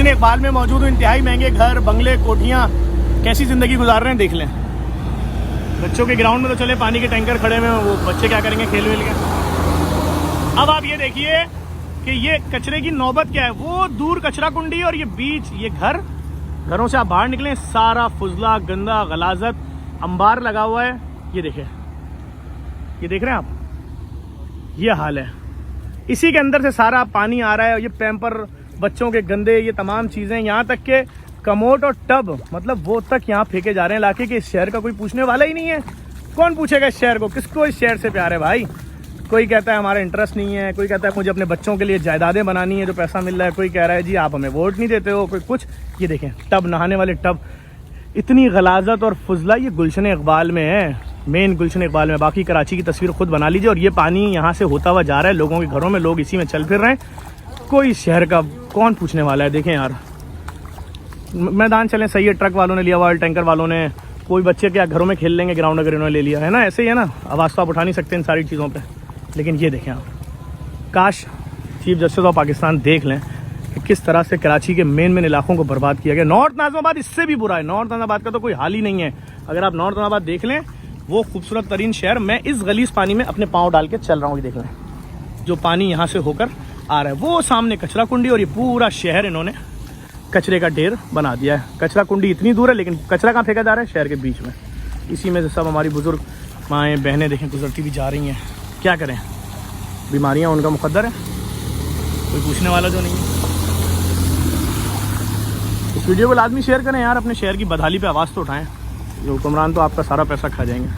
गुलशन इकबाल में मौजूद हूँ। इंतहाई महंगे घर, बंगले, कोठियाँ, कैसी ज़िंदगी गुजार रहे हैं देख लें। बच्चों के ग्राउंड में तो चले पानी के टैंकर खड़े हुए हैं, वो बच्चे क्या करेंगे खेल वेल के। अब आप ये देखिए कि ये कचरे की नौबत क्या है। वो दूर कचरा कुंडी और ये बीच ये घरों से आप बाहर निकलें, सारा फुजला, गंदा, गलाजत, अंबार लगा हुआ है। ये देखिए, ये देख रहे हैं आप, ये हाल है। इसी के अंदर से सारा पानी आ रहा है। ये पैम्पर, बच्चों के गंदे, ये तमाम चीज़ें, यहाँ तक के कमोड और टब, मतलब वो तक यहाँ फेंके जा रहे हैं लाके कि इस शहर का कोई पूछने वाला ही नहीं है। कौन पूछेगा इस शहर को? किसको इस शहर से प्यार है भाई? कोई कहता है हमारा इंटरेस्ट नहीं है, कोई कहता है मुझे अपने बच्चों के लिए जायदादें बनानी है जो पैसा मिल रहा है, कोई कह रहा है जी आप हमें वोट नहीं देते हो, कोई कुछ। ये देखें टब, नहाने वाले टब, इतनी गलाजत और फुजला। ये गुलशन इकबाल में है, मेन गुलशन इकबाल में। बाकी कराची की तस्वीर खुद बना लीजिए। और ये पानी यहाँ से होता हुआ जा रहा है लोगों के घरों में, लोग इसी में चल फिर रहे हैं। कोई शहर का कौन पूछने वाला है? देखें यार, मैदान चलें सही है, ट्रक वालों ने लिया हुआ, टैंकर वालों ने, कोई बच्चे क्या घरों में खेल लेंगे ग्राउंड अगर इन्होंने ले लिया है ना, ऐसे ही है ना। आवाज़ तो आप उठा नहीं सकते इन सारी चीज़ों पे। लेकिन ये देखें आप, काश चीफ जस्टिस ऑफ पाकिस्तान देख लें कि किस तरह से कराची के मेन इलाकों को बर्बाद किया गया। नॉर्थ नाज़िमाबाद इससे भी बुरा है। नॉर्थ नाज़िमाबाद का तो कोई हाल ही नहीं है। अगर आप नॉर्थ नाज़िमाबाद देख लें, वो खूबसूरत तरीन शहर, मैं इस गलीज पानी में अपने पाँव डाल के चल रहा हूँ। देख लें जो पानी यहाँ से होकर आ रहा है, वो सामने कचरा कुंडी, और ये पूरा शहर इन्होंने कचरे का ढेर बना दिया है। कचरा कुंडी इतनी दूर है, लेकिन कचरा कहाँ फेंका जा रहा है? शहर के बीच में। इसी में से सब हमारी बुजुर्ग माएँ बहनें देखें गुजरती भी जा रही हैं। क्या करें, बीमारियाँ उनका मुकद्दर है, कोई पूछने वाला जो नहीं है। इस वीडियो को लाजमी शेयर करें यार, अपने शहर की बदहाली पे आवाज़ तो उठाएं। ये हुक्मरान तो आपका सारा पैसा खा जाएंगे।